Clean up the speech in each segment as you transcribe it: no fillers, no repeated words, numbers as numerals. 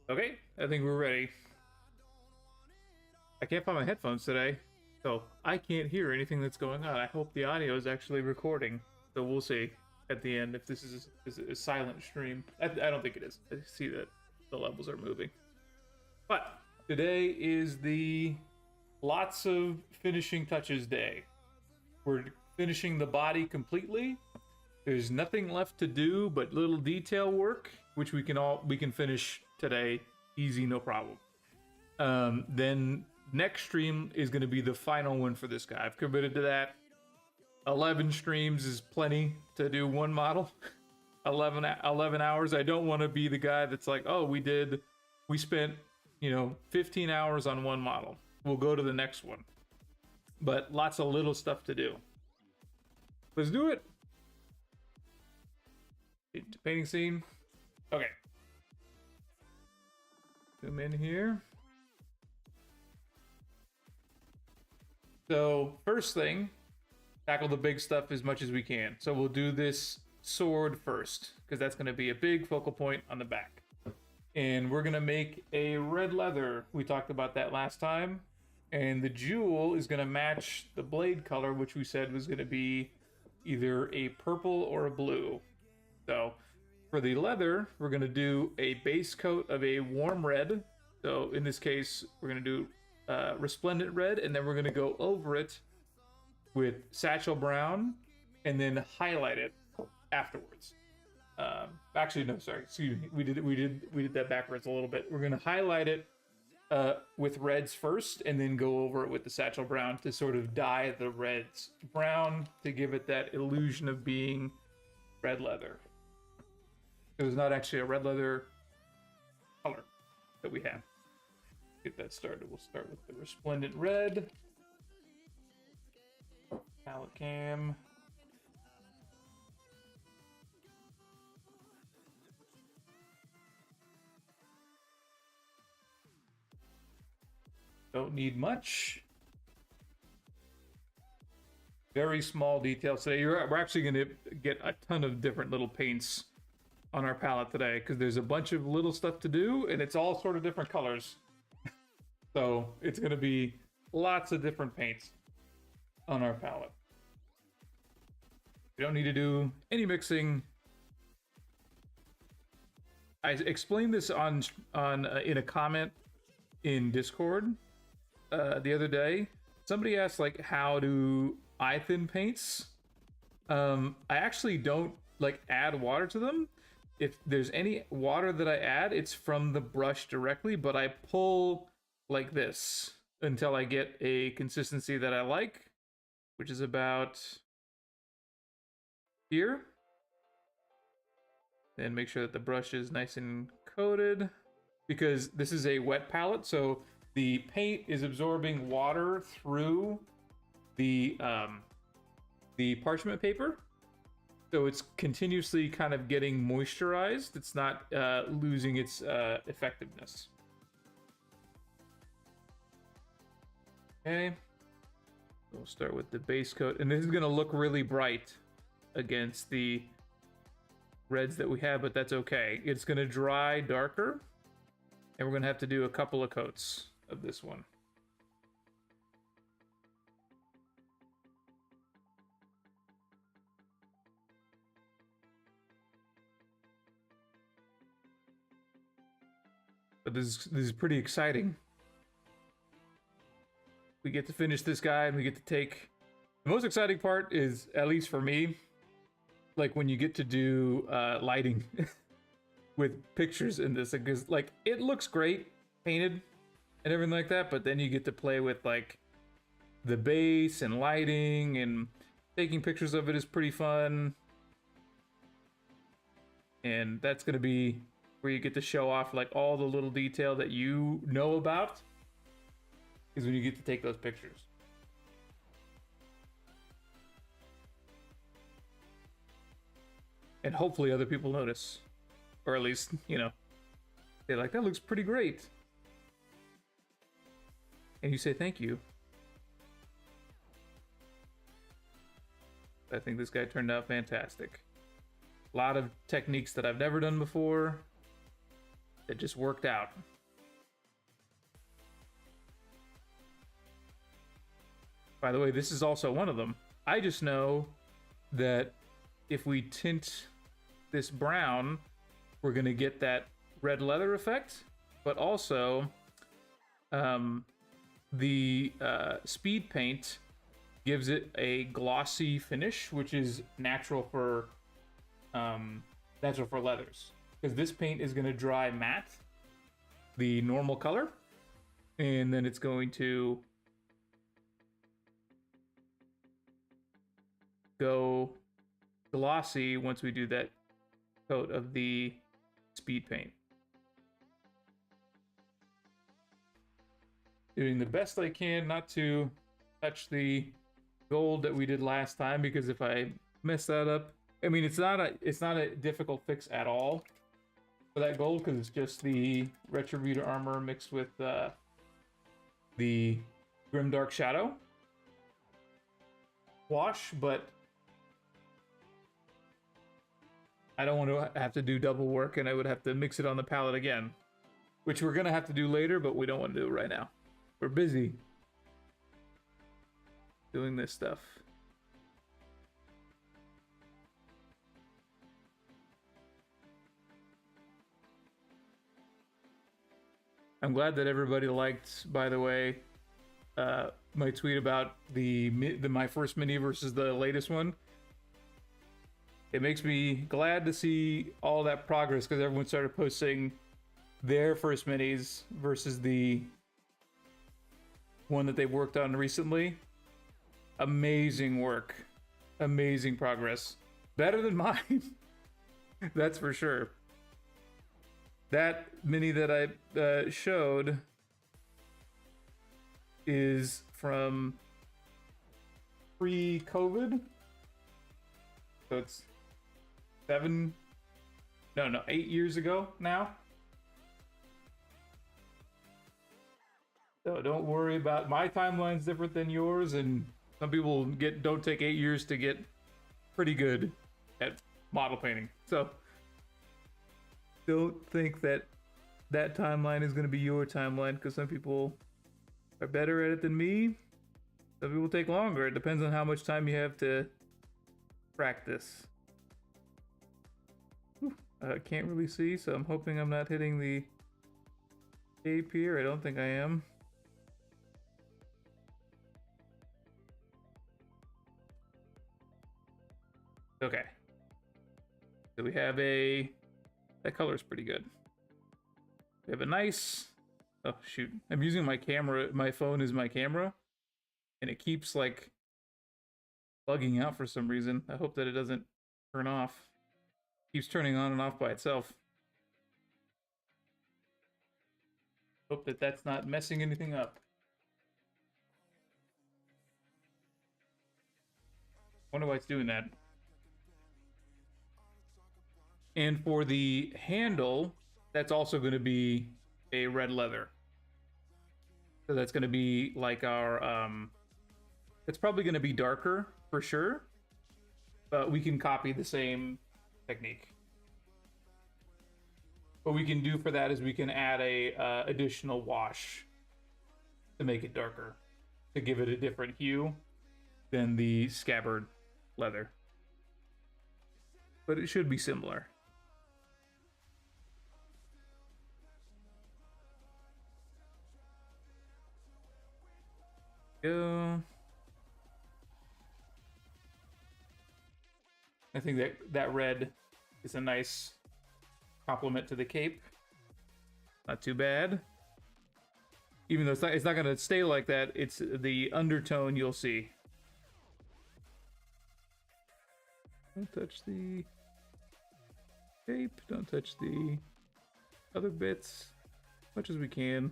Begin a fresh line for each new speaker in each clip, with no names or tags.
Okay, I think we're ready. I can't find my headphones today, so I can't hear anything that's going on. I hope the audio is actually recording, so we'll see at the end if this is a silent stream. I don't think it is. I see that the levels are moving. But today is the lots of finishing touches day. We're finishing the body completely. There's nothing left to do but little detail work, which we can finish today, easy, no problem. Then next stream is going to be the final one for this guy. I've committed to that. 11 streams is plenty to do one model. 11 hours. I don't want to be the guy that's like, oh, we spent 15 hours on one model. We'll go to the next one. But lots of little stuff to do. Let's do it. Painting scene. Okay. Zoom in here. So first thing, tackle the big stuff as much as we can. So we'll do this sword first, because that's going to be a big focal point on the back. And we're going to make a red leather. We talked about that last time. And the jewel is going to match the blade color, which we said was going to be either a purple or a blue. So for the leather, we're going to do a base coat of a warm red. So in this case, we're going to do resplendent red, and then we're going to go over it with satchel brown and then highlight it afterwards. Actually, no, sorry, excuse me. We did that backwards a little bit. We're going to highlight it with reds first, and then go over it with the satchel brown to sort of dye the reds brown to give it that illusion of being red leather. It was not actually a red leather color that we have. Get that started. We'll start with the resplendent red. Palette cam. Don't need much. Very small details today. We're actually going to get a ton of different little paints on our palette today, because there's a bunch of little stuff to do, and it's all sort of different colors. So it's going to be lots of different paints on our palette. We don't need to do any mixing. I explained this on in a comment in Discord the other day. Somebody asked, like, how do I thin paints? I actually don't add water to them. If there's any water that I add, it's from the brush directly, but I pull like this until I get a consistency that I like, which is about here. Then make sure that the brush is nice and coated, because this is a wet palette, so the paint is absorbing water through the parchment paper. So it's continuously kind of getting moisturized. It's not losing its effectiveness. Okay. We'll start with the base coat. And this is going to look really bright against the reds that we have, but that's okay. It's going to dry darker. And we're going to have to do a couple of coats of this one. But this is pretty exciting. We get to finish this guy, and we get to take... The most exciting part is, at least for me, like when you get to do lighting with pictures in this, because like it looks great painted and everything like that, but then you get to play with like the base and lighting, and taking pictures of it is pretty fun. And that's going to be where you get to show off like all the little detail that you know about, is when you get to take those pictures. And hopefully other people notice, or at least, they're like, that looks pretty great. And you say thank you. I think this guy turned out fantastic. A lot of techniques that I've never done before. that just worked out. By the way, this is also one of them. I just know that if we tint this brown, we're going to get that red leather effect, but also the speed paint gives it a glossy finish, which is natural for leathers. Because this paint is going to dry matte, the normal color, and then it's going to go glossy once we do that coat of the speed paint. Doing the best I can not to touch the gold that we did last time, because if I mess that up, I mean, it's not a difficult fix at all for that gold, because it's just the Retributor armor mixed with the Grimdark Shadow wash, but I don't want to have to do double work, and I would have to mix it on the palette again, which we're going to have to do later, but we don't want to do it right now. We're busy doing this stuff. I'm glad that everybody liked, by the way, my tweet about my first mini versus the latest one. It makes me glad to see all that progress, because everyone started posting their first minis versus the one that they worked on recently. Amazing work. Amazing progress. Better than mine. That's for sure. That mini that I showed is from pre-COVID. So it's 8 years ago now. So don't worry about, my timeline's different than yours, and some people don't take 8 years to get pretty good at model painting. So don't think that timeline is going to be your timeline, because some people are better at it than me. Some people take longer. It depends on how much time you have to practice. Can't really see, so I'm hoping I'm not hitting the cape here. I don't think I am. Okay. So we have that color is pretty good. We have a nice, oh shoot, I'm using my camera, my phone is my camera, and it keeps like bugging out for some reason. I hope that it doesn't turn off. Keeps turning on and off by itself. Hope that that's not messing anything up. Wonder why it's doing that. And for the handle, that's also going to be a red leather. So that's going to be like our, it's probably going to be darker for sure, but we can copy the same technique. What we can do for that is we can add a additional wash to make it darker, to give it a different hue than the scabbard leather. But it should be similar. Go. I think that red is a nice complement to the cape. Not too bad. Even though it's not gonna stay like that, it's the undertone you'll see. Don't touch the cape, don't touch the other bits as much as we can.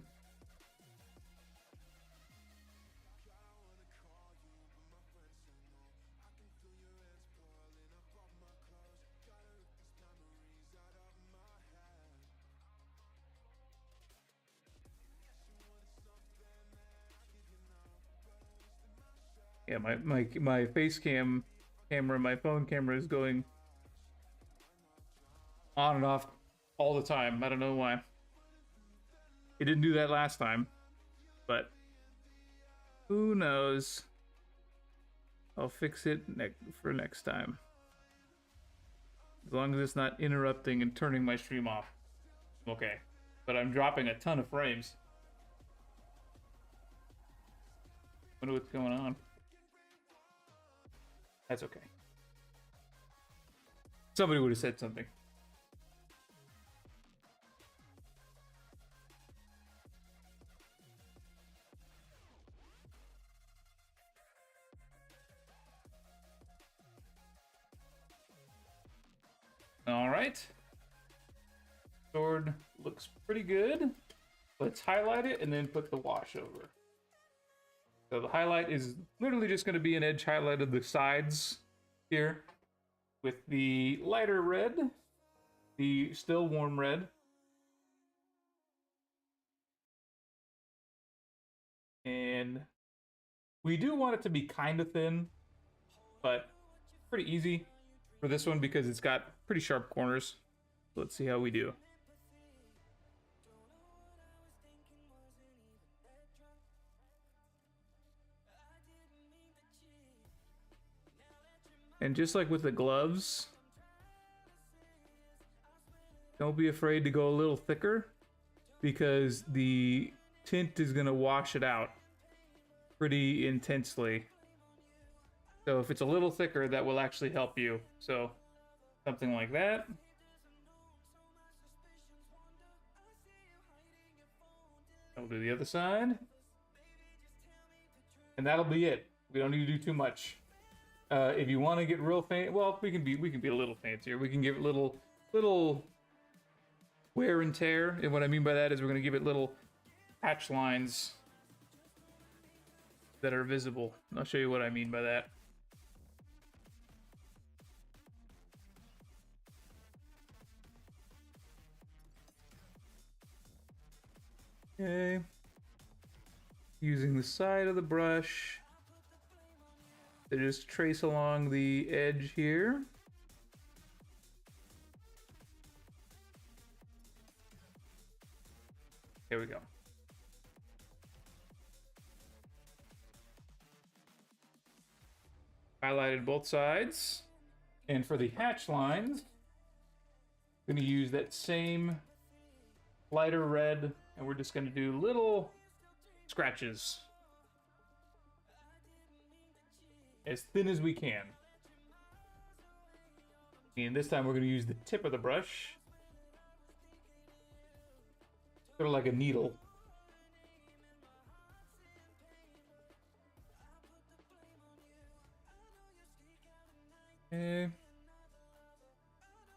Yeah, my face cam camera, my phone camera is going on and off all the time. I don't know why. It didn't do that last time, but who knows? I'll fix it for next time. As long as it's not interrupting and turning my stream off. Okay. But I'm dropping a ton of frames. Wonder what's going on. That's okay. Somebody would have said something. All right. Sword looks pretty good. Let's highlight it and then put the wash over. So the highlight is literally just going to be an edge highlight of the sides here with the lighter red, the still warm red. And we do want it to be kind of thin, but pretty easy for this one because it's got pretty sharp corners. Let's see how we do. And just like with the gloves, don't be afraid to go a little thicker because the tint is going to wash it out pretty intensely. So if it's a little thicker, that will actually help you. So something like that. I'll do the other side. And that'll be it. We don't need to do too much. If you want to get real faint, well, we can be a little fancier. We can give it little wear and tear. And what I mean by that is we're going to give it little hatch lines that are visible. I'll show you what I mean by that. Okay. Using the side of the brush to just trace along the edge here. There we go. Highlighted both sides. And for the hatch lines, I'm going to use that same lighter red, and we're just going to do little scratches. As thin as we can. And this time we're going to use the tip of the brush. Sort of like a needle. Okay.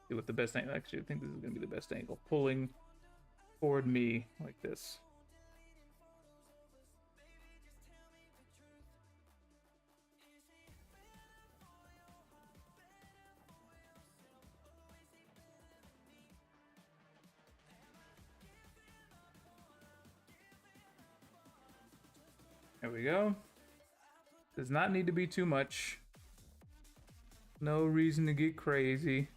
See what the best angle. Actually, I think this is going to be the best angle. Pulling toward me like this. There we go. Does not need to be too much. No reason to get crazy.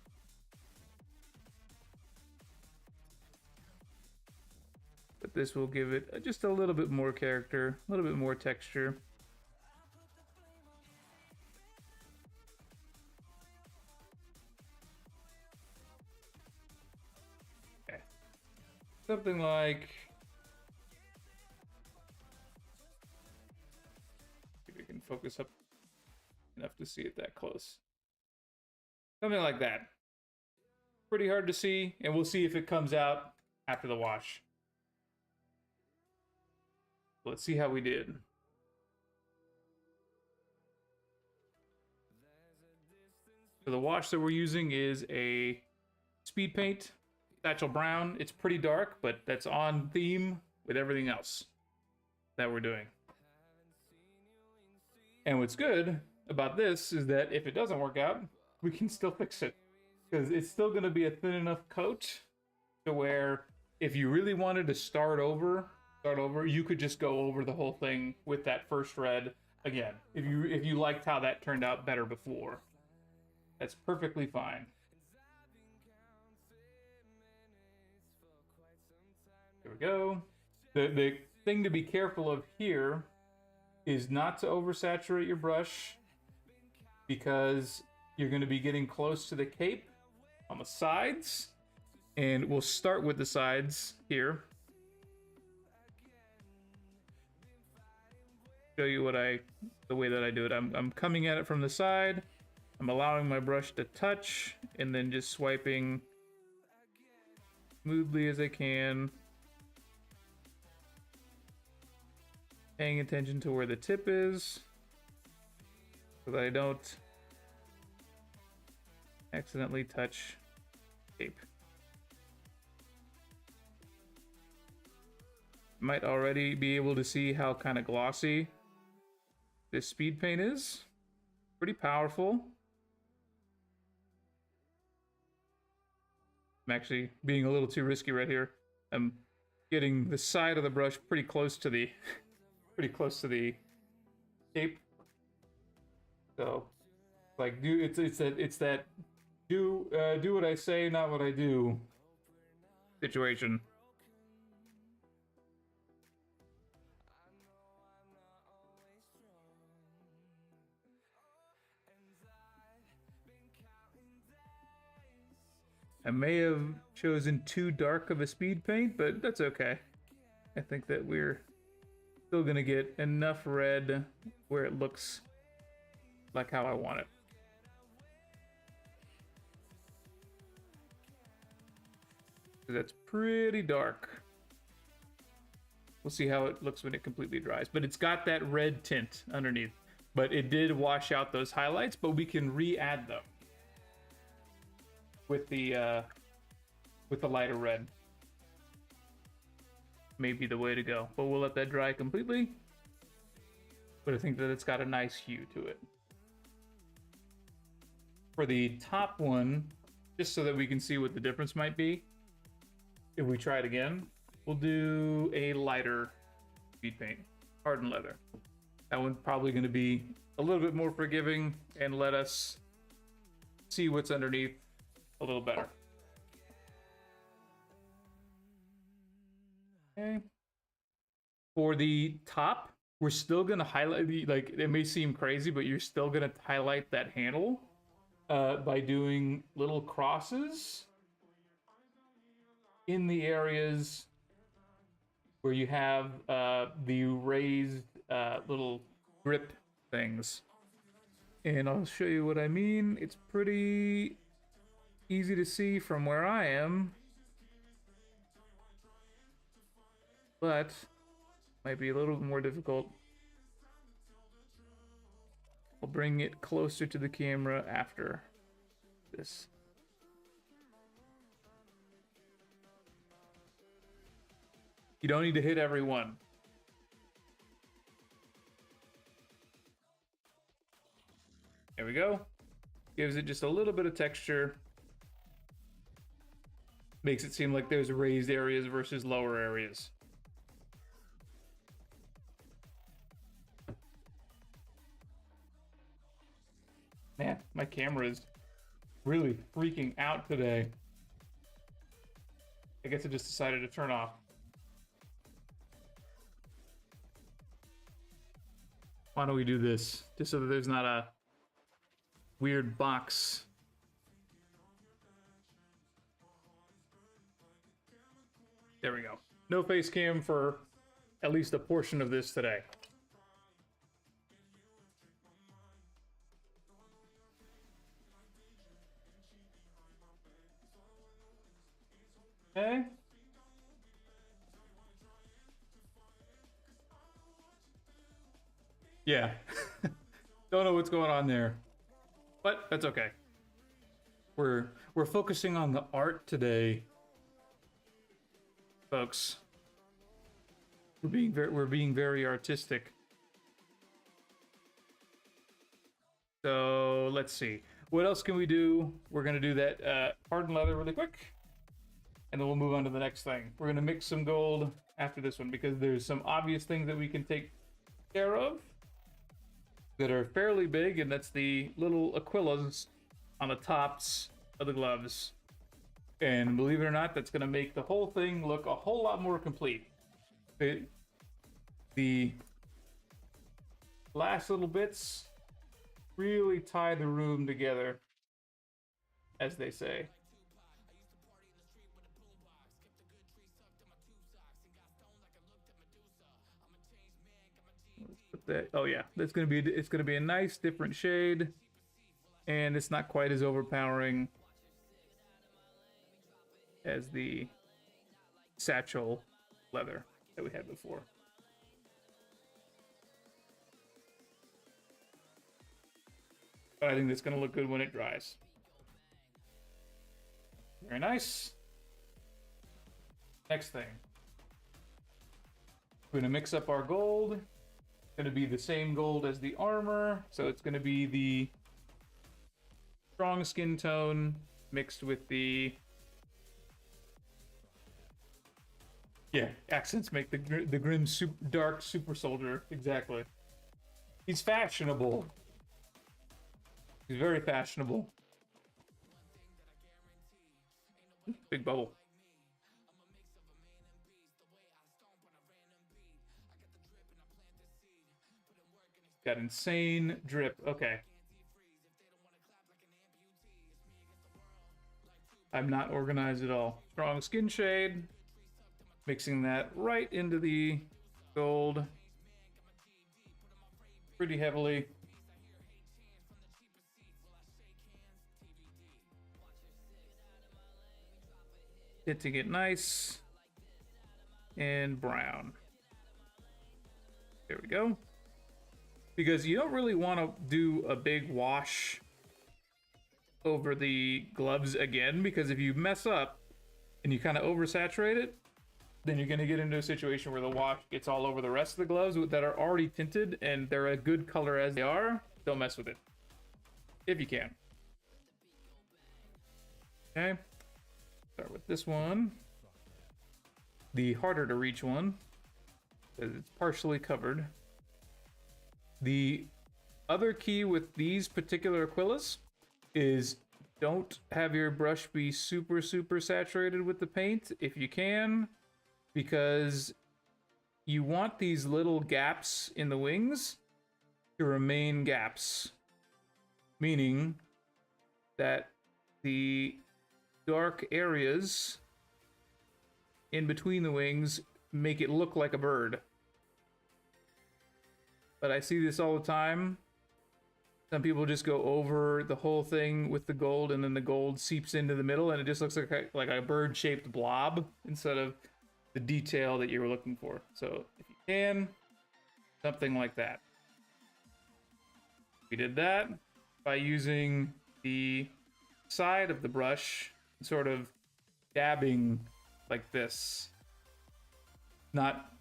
But this will give it just a little bit more character, a little bit more texture. Okay. Something like... focus up enough to see it that close. Something like that. Pretty hard to see, and we'll see if it comes out after the wash. Let's see how we did. So the wash that we're using is a speed paint, Satchel Brown. It's pretty dark, but that's on theme with everything else that we're doing. And what's good about this is that if it doesn't work out, we can still fix it. Because it's still going to be a thin enough coat to where if you really wanted to start over, you could just go over the whole thing with that first red again. If you liked how that turned out better before. That's perfectly fine. Here we go. The thing to be careful of here is not to oversaturate your brush, because you're going to be getting close to the cape on the sides, and we'll start with the sides here. Show you the way that I do it. I'm coming at it from the side. I'm allowing my brush to touch, and then just swiping smoothly as I can. Paying attention to where the tip is, so that I don't accidentally touch tape. Might already be able to see how kind of glossy this speed paint is. Pretty powerful. I'm actually being a little too risky right here. I'm getting the side of the brush pretty close to the cape. So, like, it's that do what I say, not what I do situation. I may have chosen too dark of a speed paint, but that's okay. I think that we're still gonna get enough red where it looks like how I want it. That's pretty dark. We'll see how it looks when it completely dries, but it's got that red tint underneath. But it did wash out those highlights, but we can re-add them with the lighter red. May be the way to go, but we'll let that dry completely. But I think that it's got a nice hue to it. For the top one, just so that we can see what the difference might be, if we try it again, we'll do a lighter speed paint, hardened leather. That one's probably going to be a little bit more forgiving and let us see what's underneath a little better. Okay. For the top, we're still going to highlight the, like, it may seem crazy, but you're still going to highlight that handle by doing little crosses in the areas where you have the raised little grip things. And I'll show you what I mean. It's pretty easy to see from where I am, but might be a little more difficult. I'll bring it closer to the camera after this. You don't need to hit every one. There we go. Gives it just a little bit of texture. Makes it seem like there's raised areas versus lower areas. Man, my camera is really freaking out today. I guess I just decided to turn off. Why don't we do this? Just so that there's not a weird box. There we go. No face cam for at least a portion of this today. Okay. Yeah. Don't know what's going on there, but that's okay. We're focusing on the art today, folks. We're being very artistic. So let's see. What else can we do? We're gonna do that hardened leather really quick, and then we'll move on to the next thing. We're gonna mix some gold after this one because there's some obvious things that we can take care of that are fairly big, and that's the little aquillas on the tops of the gloves. And believe it or not, that's gonna make the whole thing look a whole lot more complete. The last little bits really tie the room together, as they say. Let's put that. Oh yeah, it's gonna be a nice different shade, and it's not quite as overpowering as the satchel leather that we had before. But I think that's gonna look good when it dries. Very nice. Next thing. We're gonna mix up our gold. It's gonna be the same gold as the armor, so it's gonna be the strong skin tone mixed with the accents make the grim dark super soldier. Exactly. He's fashionable. He's very fashionable. Big bubble. Got insane drip. Okay. I'm not organized at all. Strong skin shade. Mixing that right into the gold. Pretty heavily. Hitting it nice. And brown. There we go. Because you don't really want to do a big wash over the gloves again, because if you mess up and you kind of oversaturate it, then you're going to get into a situation where the wash gets all over the rest of the gloves that are already tinted and they're a good color as they are. Don't mess with it. If you can. Okay. Start with this one. The harder to reach one, because it's partially covered. The other key with these particular Aquillas is don't have your brush be super saturated with the paint if you can, because you want these little gaps in the wings to remain gaps, meaning that the dark areas in between the wings make it look like a bird. But I see this all the time. Some people just go over the whole thing with the gold, and then the gold seeps into the middle, and it just looks like a bird-shaped blob instead of the detail that you were looking for. So if you can, something like that. We did that by using the side of the brush, sort of dabbing like this. Not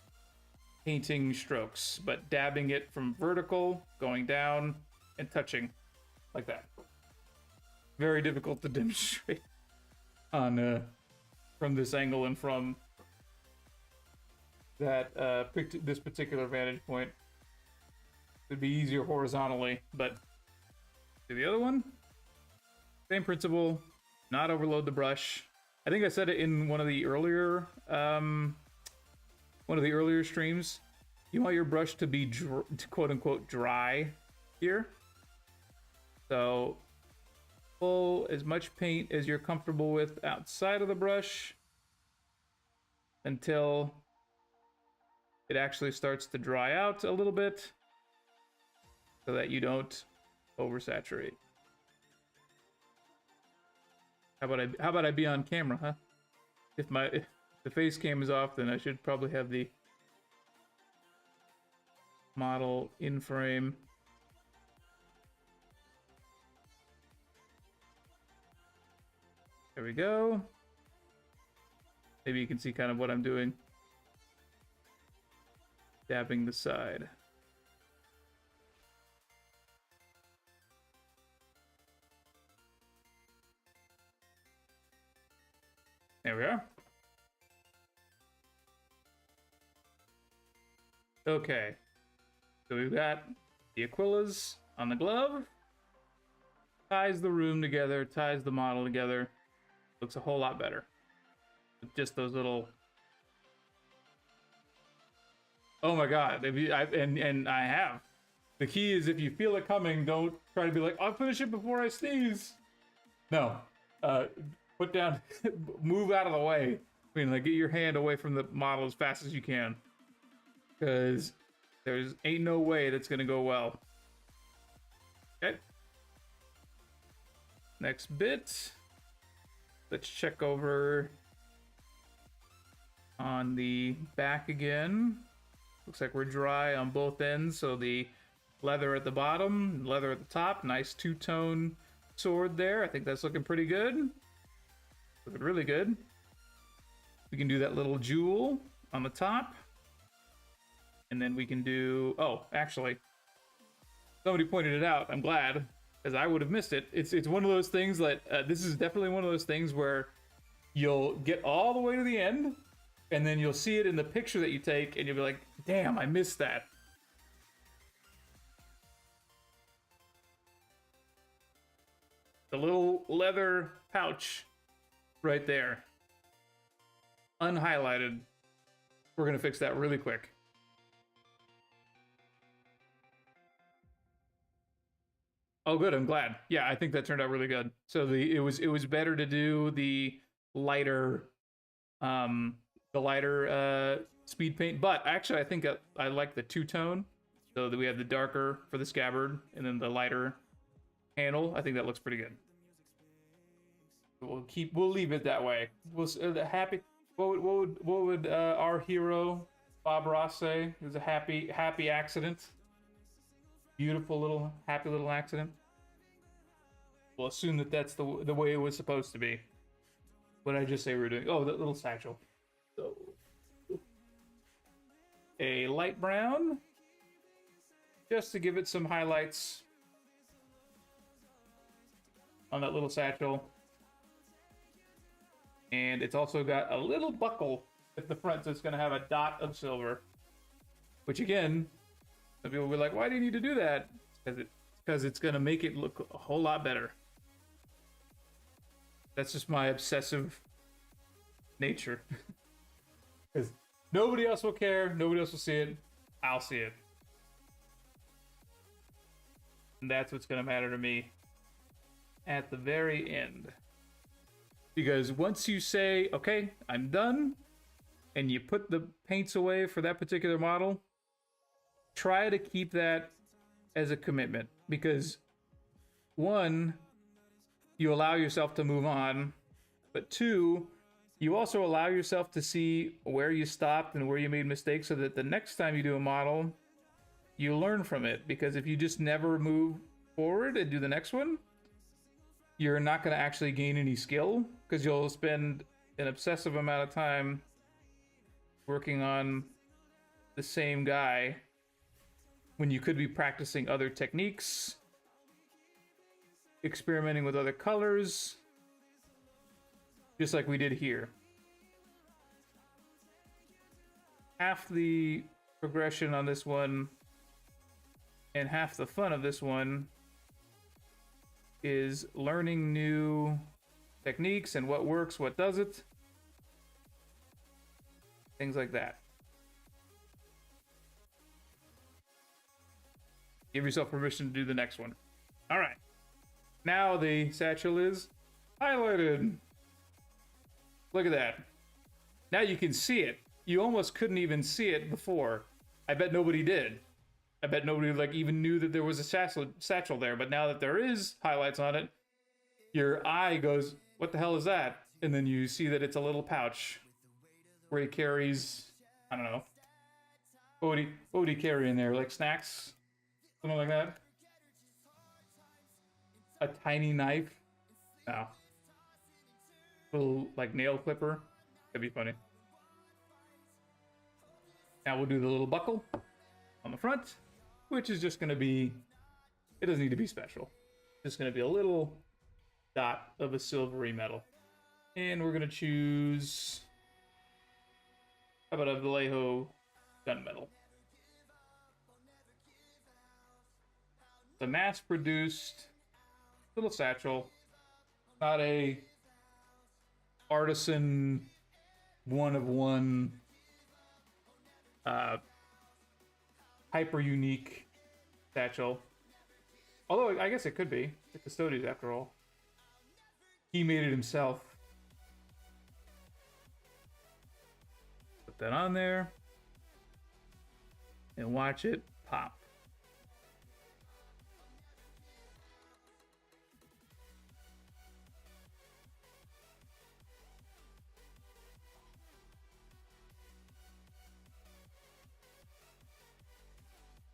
painting strokes, but dabbing it from vertical, going down, and touching like that. Very difficult to demonstrate on from this angle and from that this particular vantage point. It'd be easier horizontally, but do the other one. Same principle. Not overload the brush. I think I said it in one of the earlier streams. You want your brush to be quote unquote dry here. So pull as much paint as you're comfortable with outside of the brush until it actually starts to dry out a little bit, so that you don't oversaturate. How about I be on camera, huh? If the face cam is off, then I should probably have the model in frame. There we go. Maybe you can see kind of what I'm doing. Dabbing the side. There we are. Okay. So we've got the Aquillas on the glove. Ties the room together, ties the model together. Looks a whole lot better. With just those little Oh my god! If you, and I have. The key is if you feel it coming, don't try to be like, I'll finish it before I sneeze. No, put down, move out of the way. I mean, like, get your hand away from the model as fast as you can, because there's ain't no way that's gonna go well. Okay. Next bit. Let's check over on the back again. Looks like we're dry on both ends, so the leather at the bottom, leather at the top. Nice two-tone sword there. I think that's looking pretty good. Looking really good. We can do that little jewel on the top. And then we can do... Oh, actually, somebody pointed it out. I'm glad, because I would have missed it. It's one of those things that... this is definitely one of those things where you'll get all the way to the end, and then you'll see it in the picture that you take, and you'll be like, damn, I missed that. The little leather pouch right there. Unhighlighted. We're going to fix that really quick. Oh, good. I'm glad. Yeah, I think that turned out really good. So it was better to do the lighter speed paint, but actually I think I like the two-tone, so that we have the darker for the scabbard and then the lighter handle. I think that looks pretty good. We'll leave it that way. We'll happy. What would our hero Bob Ross say? It was a happy accident. Beautiful little happy little accident. We'll assume that that's the way it was supposed to be. What did I just say we were doing? Oh, that little satchel. So a light brown, just to give it some highlights on that little satchel. And it's also got a little buckle at the front, so it's going to have a dot of silver. Which again, some people will be like, why do you need to do that? Because it's going to make it look a whole lot better. That's just my obsessive nature. Because nobody else will care, nobody else will see it, I'll see it. And that's what's going to matter to me at the very end. Because once you say, okay, I'm done, and you put the paints away for that particular model, try to keep that as a commitment. Because one, you allow yourself to move on, but two, you also allow yourself to see where you stopped and where you made mistakes, so that the next time you do a model, you learn from it. Because if you just never move forward and do the next one, you're not going to actually gain any skill, because you'll spend an obsessive amount of time working on the same guy when you could be practicing other techniques, experimenting with other colors, just like we did here. Half the progression on this one and half the fun of this one is learning new techniques and what works, what doesn't, things like that. Give yourself permission to do the next one. All right, now the satchel is highlighted. Look at that. Now you can see it. You almost couldn't even see it before. I bet nobody did. I bet nobody like even knew that there was a satchel there, but now that there is highlights on it, your eye goes, what the hell is that? And then you see that it's a little pouch where he carries, I don't know, what would he carry in there? Like snacks? Something like that? A tiny knife? No. Little like nail clipper? That'd be funny. Now we'll do the little buckle on the front, which is just going to be, it doesn't need to be special. It's just going to be a little dot of a silvery metal. And we're going to choose, how about a Vallejo gunmetal? The mass-produced little satchel, not a artisan one-of-one hyper unique satchel. Although I guess it could be the Custodies after all. He made it himself. Put that on there and watch it pop.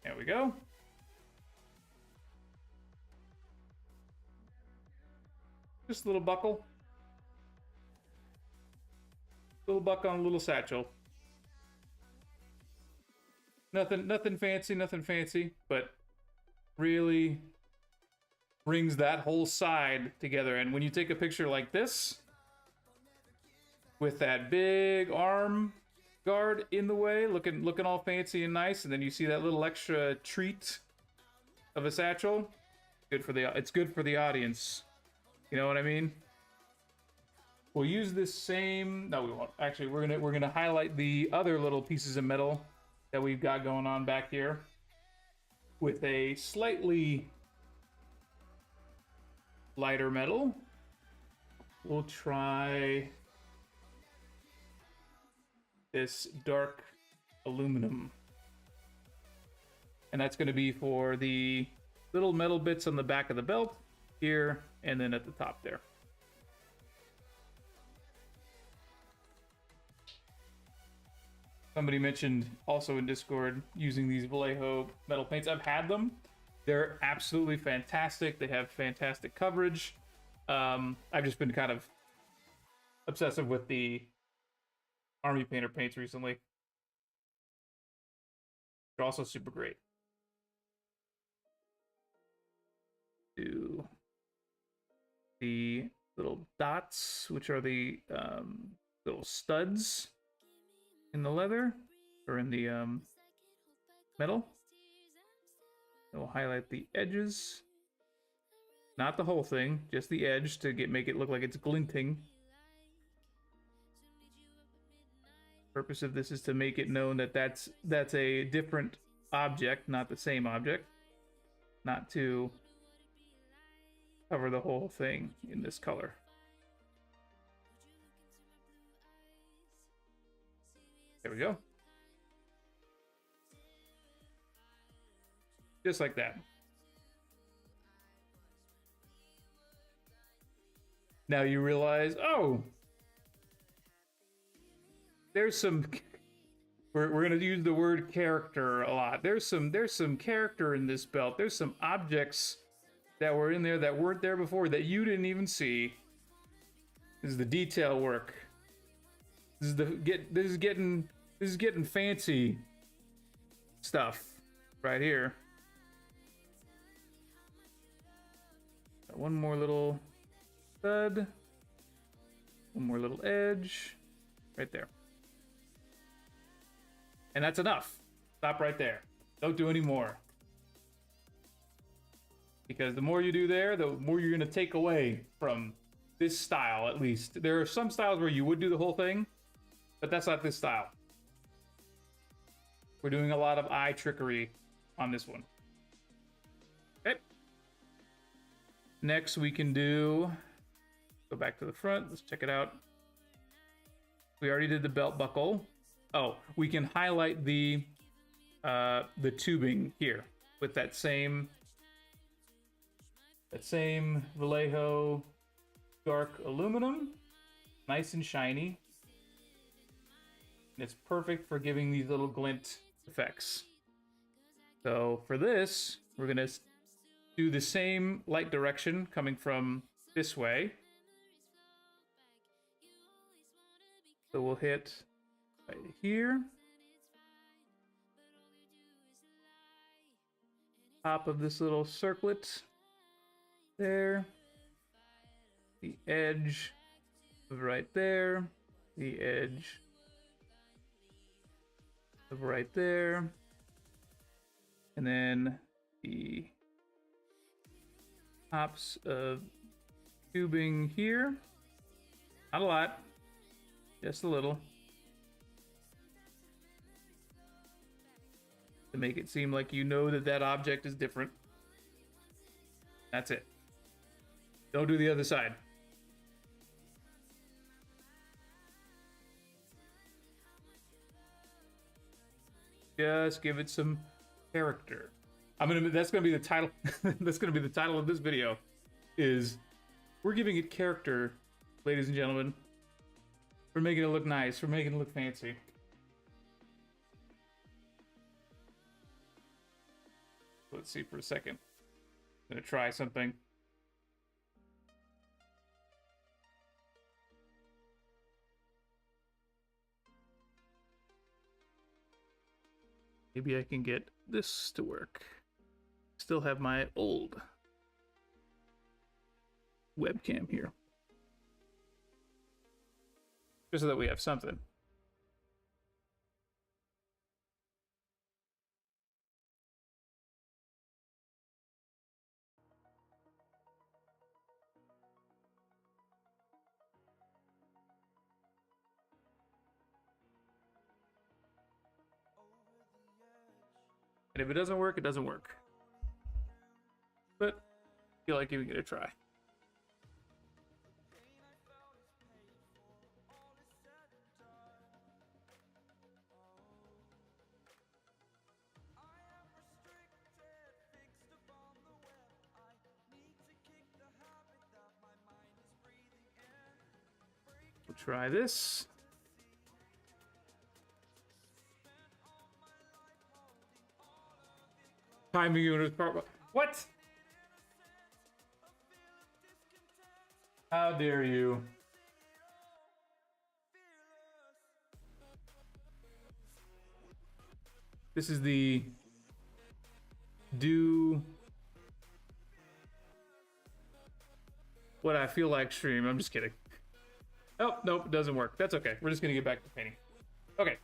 There we go. Just a little buckle. Little buck on a little satchel. Nothing fancy, but really brings that whole side together. And when you take a picture like this, with that big arm guard in the way, looking all fancy and nice, and then you see that little extra treat of a satchel, it's good for the audience. You know what I mean? We'll use this same. No, we won't. Actually, we're gonna highlight the other little pieces of metal that we've got going on back here with a slightly lighter metal. We'll try this dark aluminum, and that's going to be for the little metal bits on the back of the belt here and then at the top there. Somebody mentioned also in Discord using these Vallejo metal paints. I've had them. They're absolutely fantastic. They have fantastic coverage. I've just been kind of obsessive with the Army Painter paints recently. They're also super great. Do the little dots, which are the little studs in the leather or in the metal. And we'll highlight the edges, not the whole thing, just the edge to make it look like it's glinting. Purpose of this is to make it known that that's a different object, not the same object, not to cover the whole thing in this color. There we go. Just like that. Now you realize, oh, there's some, we're going to use the word character a lot. There's some character in this belt. There's some objects that were in there that weren't there before that you didn't even see. This is the detail work. This is getting fancy stuff right here. Got one more little stud, one more little edge right there. And that's enough. Stop right there. Don't do any more. Because the more you do there, the more you're going to take away from this style, at least. There are some styles where you would do the whole thing, but that's not this style. We're doing a lot of eye trickery on this one. Okay. Next we can do, go back to the front, let's check it out. We already did the belt buckle. Oh, we can highlight the tubing here with that same Vallejo dark aluminum, nice and shiny. And it's perfect for giving these little glint effects. So for this, we're gonna do the same light direction coming from this way. So we'll hit right here. Top of this little circlet there. The edge of right there. The edge of right there. And then the tops of tubing here. Not a lot, just a little. to make it seem like you know that that object is different. That's it. Don't do the other side. Just give it some character. That's gonna be the title. That's gonna be the title of this video. Is we're giving it character, ladies and gentlemen. We're making it look nice. We're making it look fancy. Let's see for a second. I'm gonna try something. Maybe I can get this to work. Still have my old webcam here. Just so that we have something. And if it doesn't work, it doesn't work. But I feel like giving it a try. We'll try this. Timing unit part. What? How dare you? This is the do what I feel like stream. I'm just kidding. Oh, nope, doesn't work. That's okay. We're just gonna get back to painting. Okay.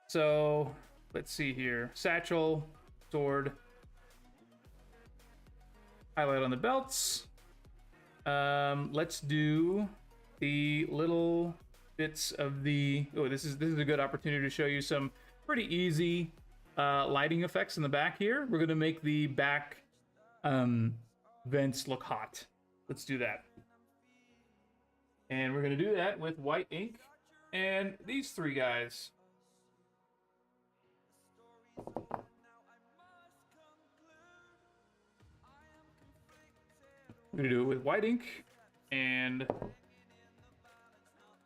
So let's see here. Satchel, sword, highlight on the belts. Let's do the little bits of the. Oh, this is a good opportunity to show you some pretty easy lighting effects in the back here. We're gonna make the back vents look hot. Let's do that. And we're gonna do that with white ink and these three guys. We're gonna do it with white ink and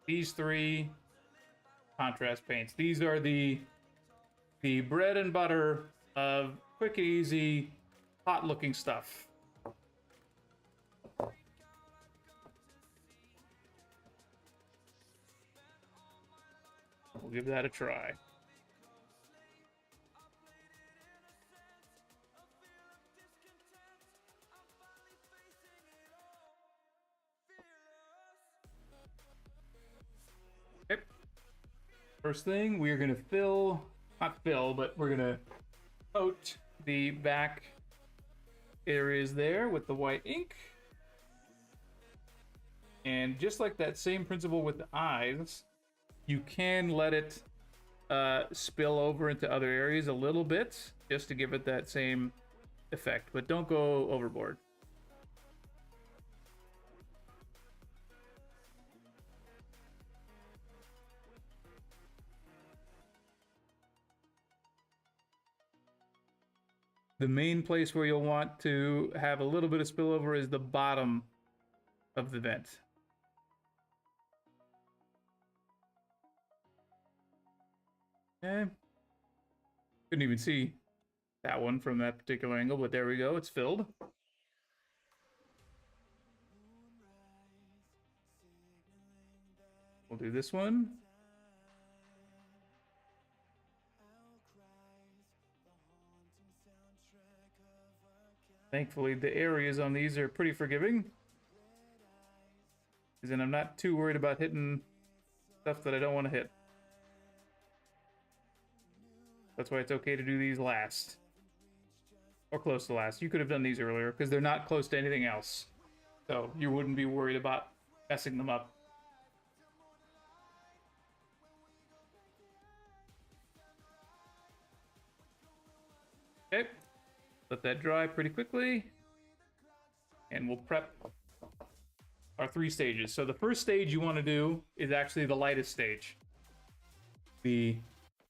these three contrast paints. These are the bread and butter of quick and easy, hot looking stuff. We'll give that a try. Okay. First thing, we're gonna not fill, but we're gonna coat the back areas there with the white ink. And just like that same principle with the eyes, you can let it spill over into other areas a little bit just to give it that same effect, but don't go overboard. The main place where you'll want to have a little bit of spillover is the bottom of the vent. Okay. Couldn't even see that one from that particular angle, but there we go. It's filled. We'll do this one. Thankfully, the areas on these are pretty forgiving. Because then I'm not too worried about hitting stuff that I don't want to hit. That's why it's okay to do these last. Or close to last. You could have done these earlier, because they're not close to anything else. So you wouldn't be worried about messing them up. Okay, let that dry pretty quickly. And we'll prep our 3 stages. So the first stage you want to do is actually the lightest stage, the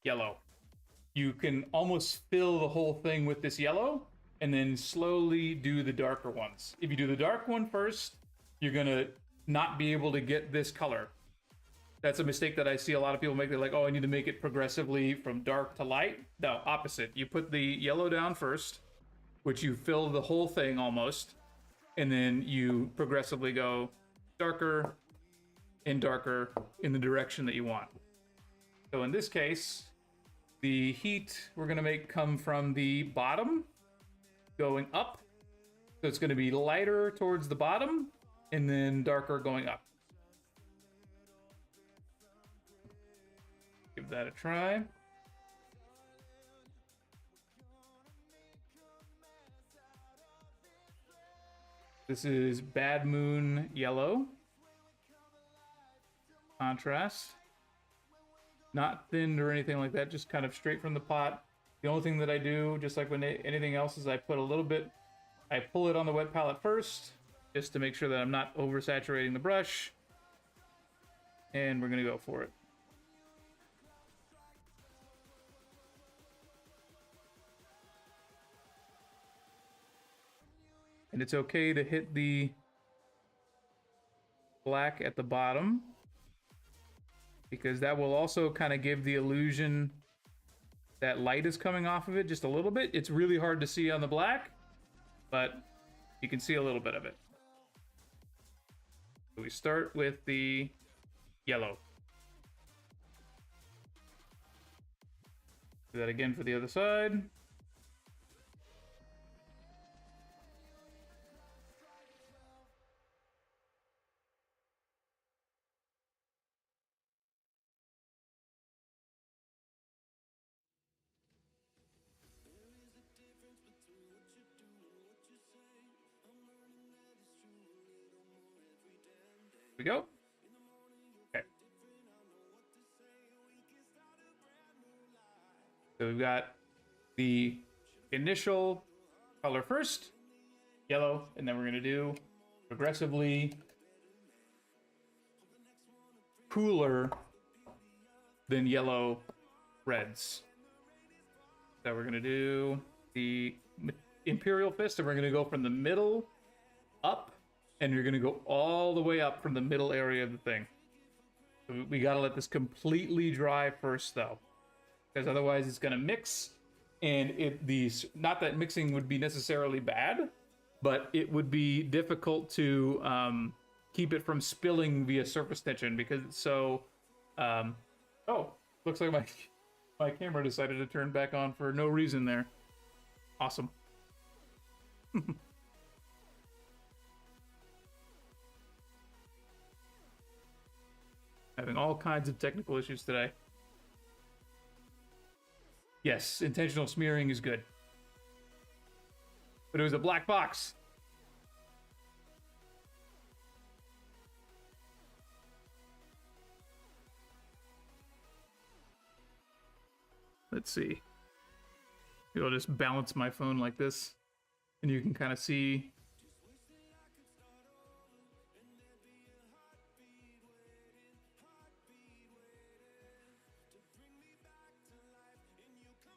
yellow. You can almost fill the whole thing with this yellow and then slowly do the darker ones. If you do the dark one first, you're gonna not be able to get this color. That's a mistake that I see a lot of people make. They're like, oh, I need to make it progressively from dark to light. No, opposite. You put the yellow down first, which you fill the whole thing almost, and then you progressively go darker and darker in the direction that you want. So in this case, the heat we're gonna make come from the bottom going up. So it's gonna be lighter towards the bottom and then darker going up. Give that a try. This is Bad Moon Yellow. Contrast. Not thinned or anything like that, just kind of straight from the pot. The only thing that I do, just like when anything else, is I put a little bit, I pull it on the wet palette first, just to make sure that I'm not oversaturating the brush. And we're gonna go for it. And it's okay to hit the black at the bottom, because that will also kind of give the illusion that light is coming off of it just a little bit. It's really hard to see on the black, but you can see a little bit of it. So we start with the yellow. Do that again for the other side. We go. Okay. So we've got the initial color first, yellow, and then we're going to do progressively cooler than yellow reds. So we're going to do the Imperial Fist, and we're going to go from the middle up, and you're going to go all the way up from the middle area of the thing. So we got to let this completely dry first, though, because otherwise it's going to mix, and not that mixing would be necessarily bad, but it would be difficult to keep it from spilling via surface tension, because it's so... oh, looks like my camera decided to turn back on for no reason there. Awesome. Having all kinds of technical issues today. Yes, intentional smearing is good. But it was a black box. Let's see. Maybe I'll just balance my phone like this, and you can kind of see.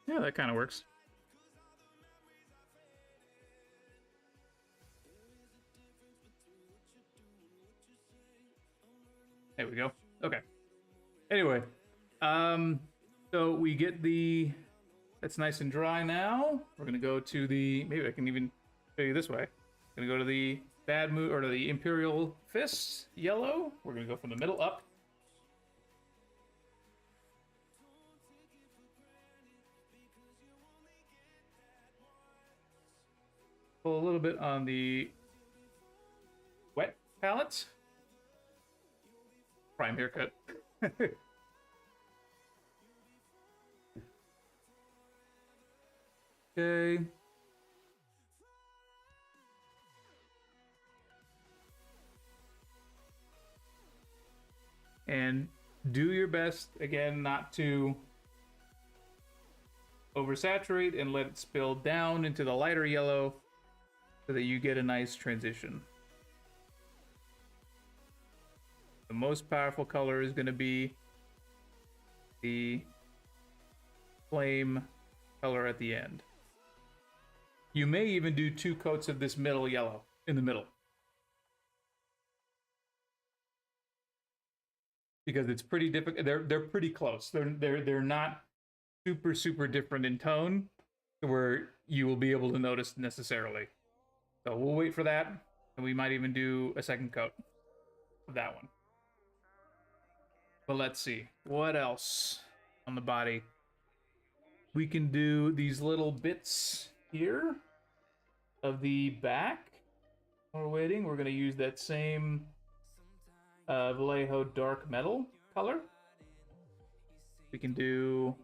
Yeah, that kind of works. There we go. Okay. Anyway, so we get that's nice and dry now. We're gonna go to maybe I can even show you this way. Gonna go to the Bad Moon, or to the Imperial Fist, yellow. We're gonna go from the middle up. Pull a little bit on the wet palette. Prime haircut. Okay. And do your best, again, not to oversaturate and let it spill down into the lighter yellow so that you get a nice transition. The most powerful color is going to be the flame color at the end. You may even do 2 coats of this middle yellow in the middle, because it's pretty difficult. They're pretty close. They're not super different in tone where you will be able to notice necessarily. So we'll wait for that, and we might even do a second coat of that one. But let's see what else on the body. We can do these little bits here of the back. While we're waiting, we're going to use that same Vallejo dark metal color. We can do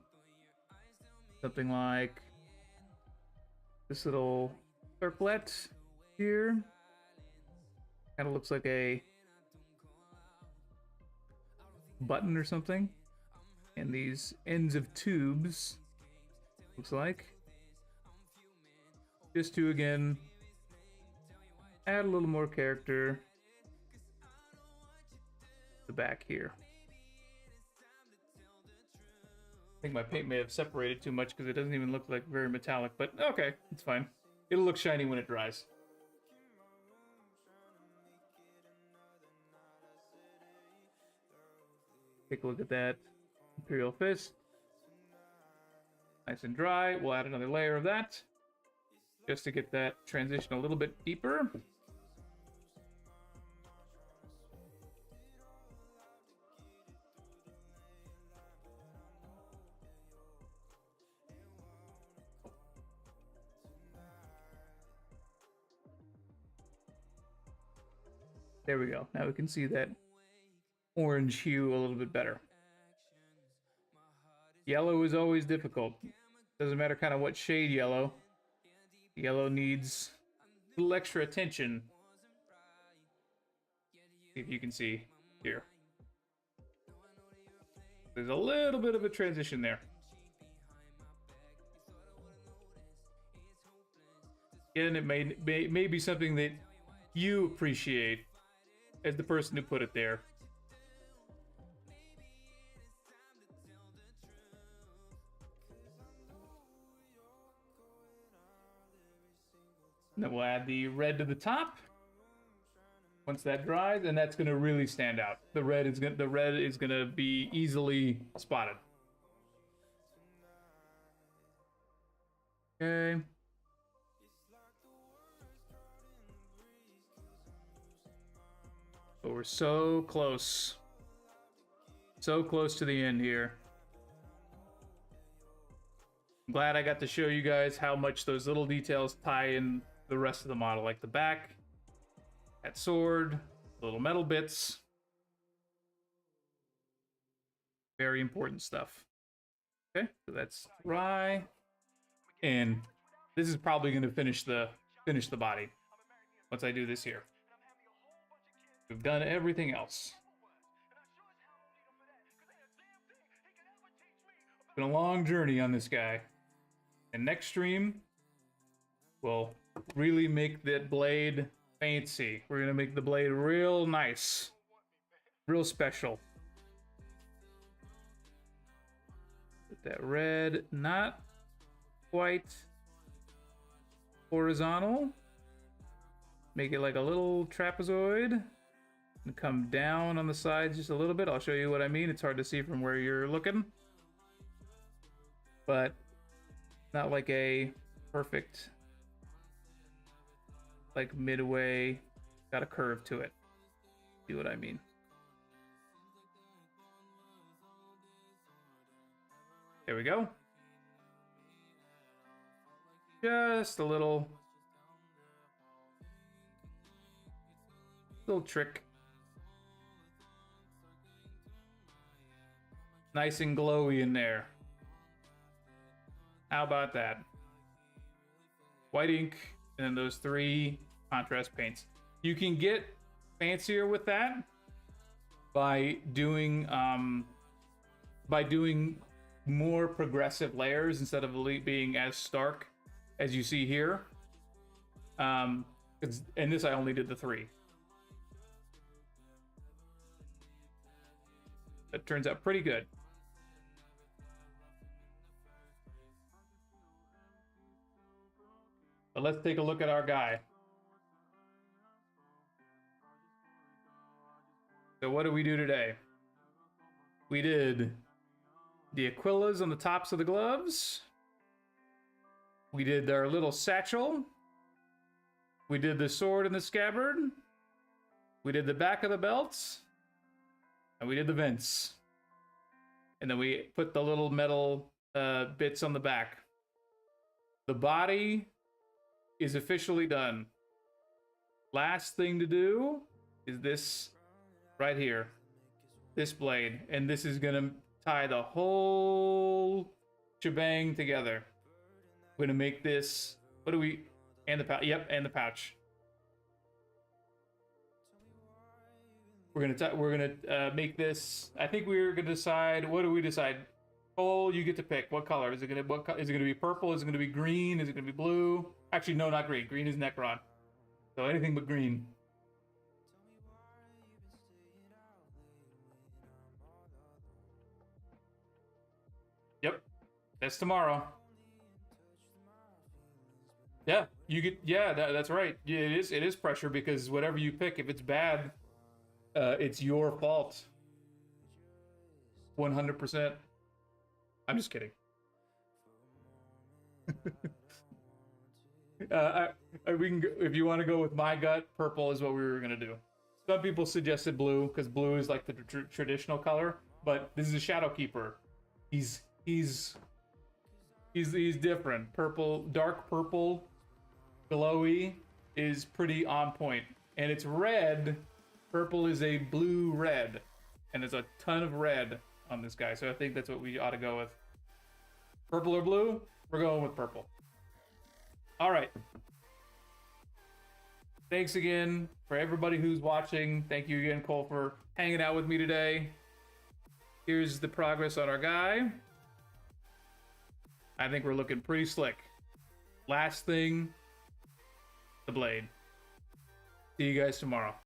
something like this little circlet here. Kind of looks like a button or something. And these ends of tubes, looks like. Just to, again, add a little more character. The back here. I think my paint may have separated too much because it doesn't even look like very metallic, but okay, it's fine. It'll look shiny when it dries. Take a look at that Imperial Fist. Nice and dry. We'll add another layer of that just to get that transition a little bit deeper. There we go. Now we can see that orange hue a little bit better. Yellow is always difficult. Doesn't matter kind of what shade yellow. Yellow needs a little extra attention. See if you can see here. There's a little bit of a transition there. And it may be something that you appreciate as the person who put it there. And then we'll add the red to the top. Once that dries, and that's going to really stand out. The red is going to be easily spotted. Okay. But we're so close. So close to the end here. I'm glad I got to show you guys how much those little details tie in the rest of the model, like the back, that sword, little metal bits. Very important stuff. Okay, so that's dry. And this is probably going to finish the body once I do this here. We've done everything else. It's been a long journey on this guy. And next stream, we'll really make that blade fancy. We're going to make the blade real nice. Real special. Put that red, not quite horizontal. Make it like a little trapezoid. And come down on the sides just a little bit. I'll show you what I mean. It's hard to see from where you're looking. But not like a perfect, like midway, got a curve to it. See what I mean? There we go. Just a little trick. Nice and glowy in there. How about that? White ink and then those 3 contrast paints. You can get fancier with that by doing more progressive layers instead of being as stark as you see here. And this I only did the 3. That turns out pretty good. But let's take a look at our guy. So what did we do today? We did the Aquillas on the tops of the gloves. We did our little satchel. We did the sword and the scabbard. We did the back of the belts. And we did the vents. And then we put the little metal bits on the back. The body is officially done. Last thing to do is this right here. This blade. And this is gonna tie the whole shebang together. We're gonna make this, what do we, and the pouch, yep, and the pouch. We're gonna make this, I think we're gonna decide, what do we decide? Cole, you get to pick. What color? Is it gonna be purple? Is it gonna be green? Is it gonna be blue? Actually, no, not green. Green is Necron. So anything but green. Yep. That's tomorrow. Yeah, you get, yeah, that's right. Yeah, it is pressure because whatever you pick, if it's bad, it's your fault. 100%. I'm just kidding. We can go, if you want to go with my gut, purple is what we were gonna do. Some people suggested blue because blue is like the traditional color, but this is a Shadow Keeper. He's different. Purple, dark purple, glowy is pretty on point, and it's red. Purple is a blue red, and there's a ton of red on this guy, so I think that's what we ought to go with. Purple or blue? We're going with purple. All right. Thanks again for everybody who's watching. Thank you again, Cole, for hanging out with me today. Here's the progress on our guy. I think we're looking pretty slick. Last thing, the blade. See you guys tomorrow.